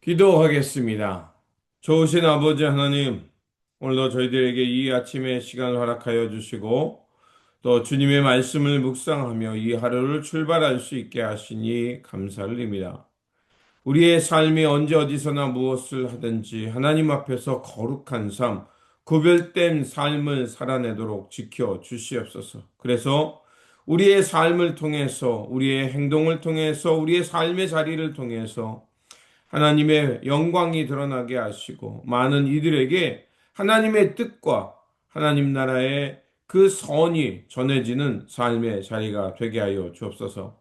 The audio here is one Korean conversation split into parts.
기도하겠습니다. 좋으신 아버지 하나님, 오늘도 저희들에게 이 아침의 시간을 허락하여 주시고, 또 주님의 말씀을 묵상하며 이 하루를 출발할 수 있게 하시니 감사를 드립니다. 우리의 삶이 언제 어디서나 무엇을 하든지 하나님 앞에서 거룩한 삶, 구별된 삶을 살아내도록 지켜 주시옵소서. 그래서 우리의 삶을 통해서, 우리의 행동을 통해서, 우리의 삶의 자리를 통해서 하나님의 영광이 드러나게 하시고 많은 이들에게 하나님의 뜻과 하나님 나라의 그 선이 전해지는 삶의 자리가 되게 하여 주옵소서.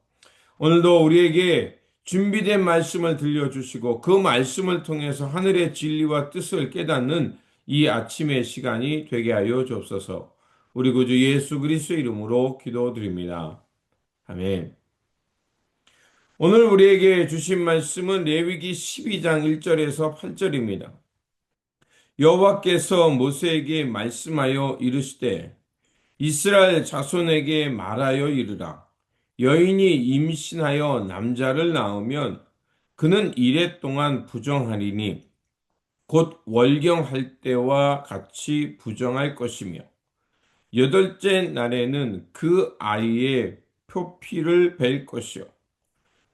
오늘도 우리에게 준비된 말씀을 들려주시고 그 말씀을 통해서 하늘의 진리와 뜻을 깨닫는 이 아침의 시간이 되게 하여 주옵소서. 우리 구주 예수 그리스도의 이름으로 기도드립니다. 아멘. 오늘 우리에게 주신 말씀은 레위기 12장 1절에서 8절입니다. 여호와께서 모세에게 말씀하여 이르시되 이스라엘 자손에게 말하여 이르라. 여인이 임신하여 남자를 낳으면 그는 이레 동안 부정하리니 곧 월경할 때와 같이 부정할 것이며 여덟째 날에는 그 아이의 표피를 벨 것이요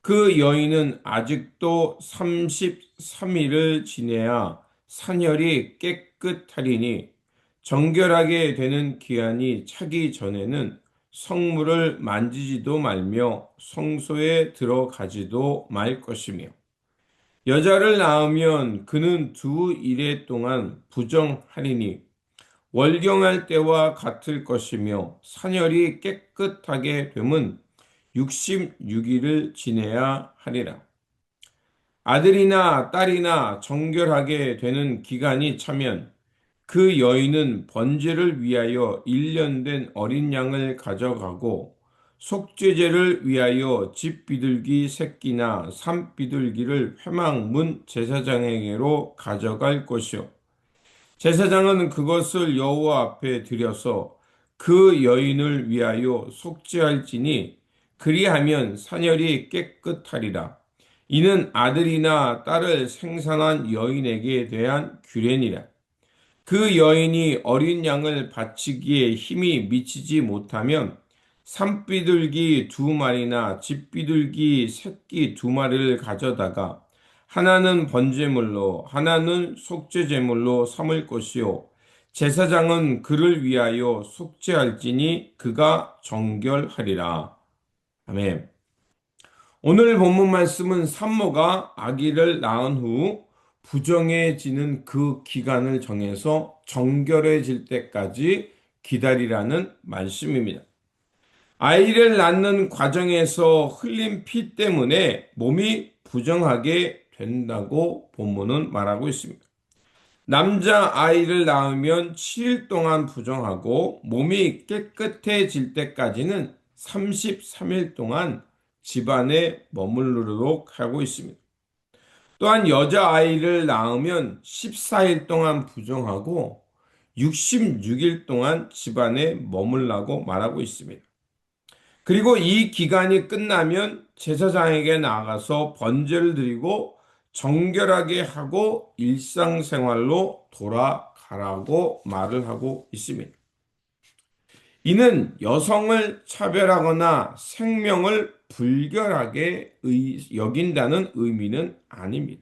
그 여인은 아직도 33일을 지내야 산혈이 깨끗하리니 정결하게 되는 기한이 차기 전에는 성물을 만지지도 말며 성소에 들어가지도 말 것이며 여자를 낳으면 그는 두 일해 동안 부정하리니 월경할 때와 같을 것이며 산혈이 깨끗하게 되면 66일을 지내야 하리라. 아들이나 딸이나 정결하게 되는 기간이 차면 그 여인은 번제를 위하여 1년 된 어린 양을 가져가고 속죄제를 위하여 집 비둘기 새끼나 산 비둘기를 회막문 제사장에게로 가져갈 것이요 제사장은 그것을 여호와 앞에 드려서 그 여인을 위하여 속죄할지니 그리하면 산열이 깨끗하리라. 이는 아들이나 딸을 생산한 여인에게 대한 규례니라. 그 여인이 어린 양을 바치기에 힘이 미치지 못하면 산비둘기 두 마리나 집비둘기 새끼 두 마리를 가져다가 하나는 번제물로 하나는 속죄제물로 삼을 것이요 제사장은 그를 위하여 속죄할지니 그가 정결하리라. 아멘. 오늘 본문 말씀은 산모가 아기를 낳은 후 부정해지는 그 기간을 정해서 정결해질 때까지 기다리라는 말씀입니다. 아이를 낳는 과정에서 흘린 피 때문에 몸이 부정하게 된다고 본문은 말하고 있습니다. 남자 아이를 낳으면 7일 동안 부정하고 몸이 깨끗해질 때까지는 33일 동안 집안에 머무르도록 하고 있습니다. 또한 여자아이를 낳으면 14일 동안 부정하고 66일 동안 집안에 머물라고 말하고 있습니다. 그리고 이 기간이 끝나면 제사장에게 나가서 번제를 드리고 정결하게 하고 일상생활로 돌아가라고 말을 하고 있습니다. 이는 여성을 차별하거나 생명을 불결하게 여긴다는 의미는 아닙니다.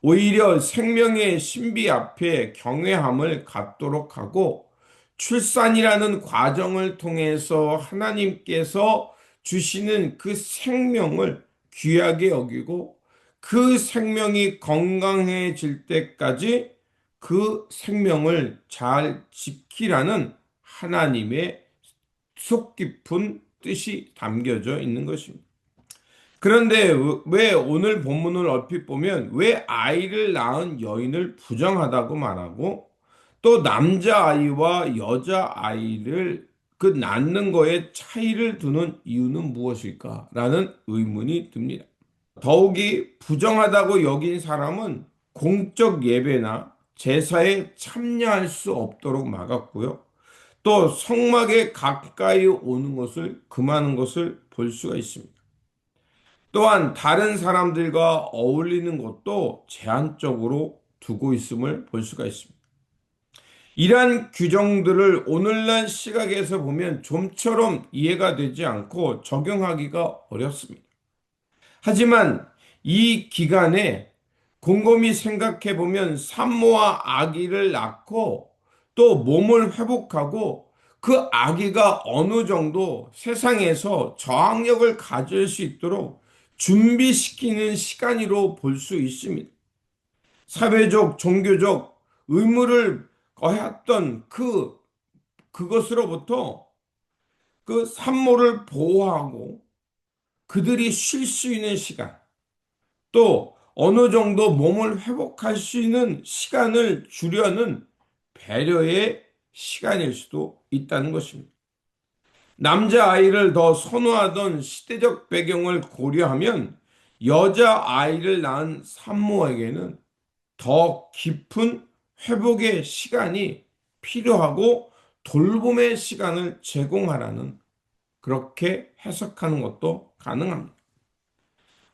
오히려 생명의 신비 앞에 경외함을 갖도록 하고 출산이라는 과정을 통해서 하나님께서 주시는 그 생명을 귀하게 여기고 그 생명이 건강해질 때까지 그 생명을 잘 지키라는 하나님의 속 깊은 뜻이 담겨져 있는 것입니다. 그런데 왜 오늘 본문을 얼핏 보면 왜 아이를 낳은 여인을 부정하다고 말하고 또 남자아이와 여자아이를 그 낳는 거에 차이를 두는 이유는 무엇일까? 라는 의문이 듭니다. 더욱이 부정하다고 여긴 사람은 공적 예배나 제사에 참여할 수 없도록 막았고요. 또 성막에 가까이 오는 것을 금하는 것을 볼 수가 있습니다. 또한 다른 사람들과 어울리는 것도 제한적으로 두고 있음을 볼 수가 있습니다. 이러한 규정들을 오늘날 시각에서 보면 좀처럼 이해가 되지 않고 적용하기가 어렵습니다. 하지만 이 기간에 곰곰이 생각해 보면 산모와 아기를 낳고 또 몸을 회복하고 그 아기가 어느 정도 세상에서 저항력을 가질 수 있도록 준비시키는 시간으로 볼 수 있습니다. 사회적, 종교적 의무를 해왔던 그것으로부터 그 산모를 보호하고 그들이 쉴 수 있는 시간, 또 어느 정도 몸을 회복할 수 있는 시간을 주려는 배려의 시간일 수도 있다는 것입니다. 남자아이를 더 선호하던 시대적 배경을 고려하면 여자아이를 낳은 산모에게는 더 깊은 회복의 시간이 필요하고 돌봄의 시간을 제공하라는 그렇게 해석하는 것도 가능합니다.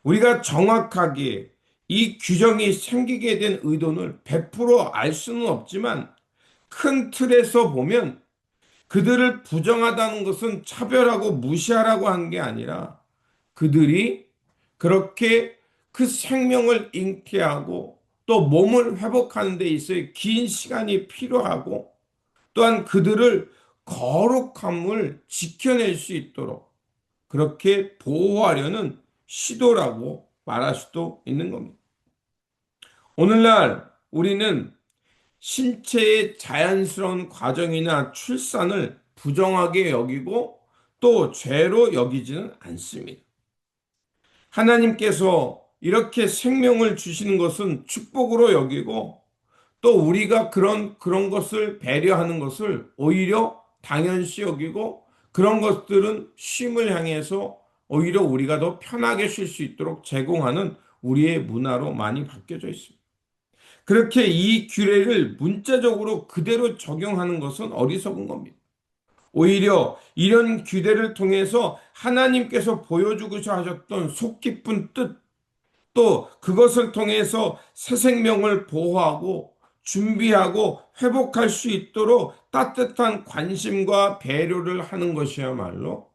우리가 정확하게 이 규정이 생기게 된 의도를 100%알 수는 없지만 큰 틀에서 보면 그들을 부정하다는 것은 차별하고 무시하라고 한 게 아니라 그들이 그렇게 그 생명을 잉태하고 또 몸을 회복하는 데 있어서 긴 시간이 필요하고 또한 그들을 거룩함을 지켜낼 수 있도록 그렇게 보호하려는 시도라고 말할 수도 있는 겁니다. 오늘날 우리는 신체의 자연스러운 과정이나 출산을 부정하게 여기고 또 죄로 여기지는 않습니다. 하나님께서 이렇게 생명을 주시는 것은 축복으로 여기고 또 우리가 그런 것을 배려하는 것을 오히려 당연시 여기고 그런 것들은 쉼을 향해서 오히려 우리가 더 편하게 쉴 수 있도록 제공하는 우리의 문화로 많이 바뀌어져 있습니다. 그렇게 이 규례를 문자적으로 그대로 적용하는 것은 어리석은 겁니다. 오히려 이런 규례를 통해서 하나님께서 보여주고 하셨던 속 깊은 뜻, 또 그것을 통해서 새 생명을 보호하고 준비하고 회복할 수 있도록 따뜻한 관심과 배려를 하는 것이야말로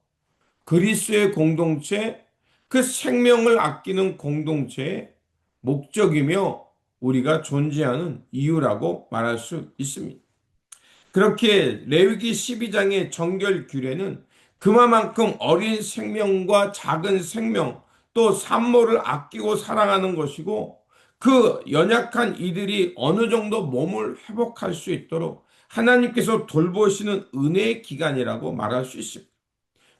그리스도의 공동체, 그 생명을 아끼는 공동체의 목적이며 우리가 존재하는 이유라고 말할 수 있습니다. 그렇게 레위기 12장의 정결 규례는 그만큼 어린 생명과 작은 생명 또 산모를 아끼고 사랑하는 것이고 그 연약한 이들이 어느 정도 몸을 회복할 수 있도록 하나님께서 돌보시는 은혜의 기간이라고 말할 수 있습니다.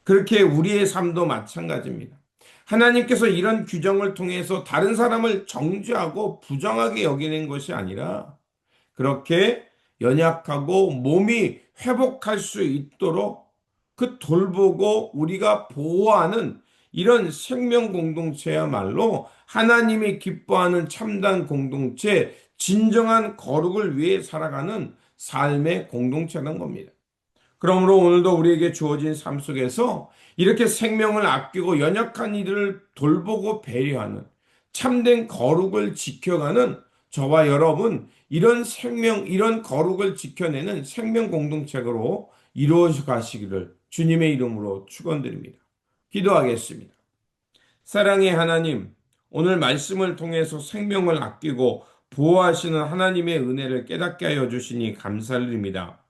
그렇게 우리의 삶도 마찬가지입니다. 하나님께서 이런 규정을 통해서 다른 사람을 정죄하고 부정하게 여기는 것이 아니라 그렇게 연약하고 몸이 회복할 수 있도록 그 돌보고 우리가 보호하는 이런 생명 공동체야말로 하나님이 기뻐하는 참된 공동체, 진정한 거룩을 위해 살아가는 삶의 공동체라는 겁니다. 그러므로 오늘도 우리에게 주어진 삶 속에서 이렇게 생명을 아끼고 연약한 이들을 돌보고 배려하는 참된 거룩을 지켜가는 저와 여러분, 이런 생명, 이런 거룩을 지켜내는 생명 공동체로 이루어져 가시기를 주님의 이름으로 축원드립니다. 기도하겠습니다. 사랑의 하나님, 오늘 말씀을 통해서 생명을 아끼고 보호하시는 하나님의 은혜를 깨닫게 하여 주시니 감사를 드립니다.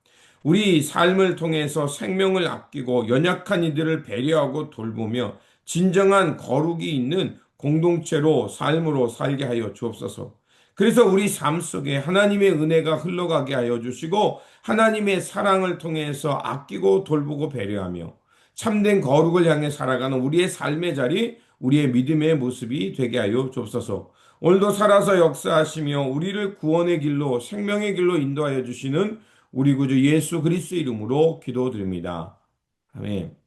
우리 삶을 통해서 생명을 아끼고 연약한 이들을 배려하고 돌보며 진정한 거룩이 있는 공동체로 삶으로 살게 하여 주옵소서. 그래서 우리 삶 속에 하나님의 은혜가 흘러가게 하여 주시고 하나님의 사랑을 통해서 아끼고 돌보고 배려하며 참된 거룩을 향해 살아가는 우리의 삶의 자리, 우리의 믿음의 모습이 되게 하여 주옵소서. 오늘도 살아서 역사하시며 우리를 구원의 길로 생명의 길로 인도하여 주시는 우리 구주 예수 그리스도 이름으로 기도드립니다. 아멘.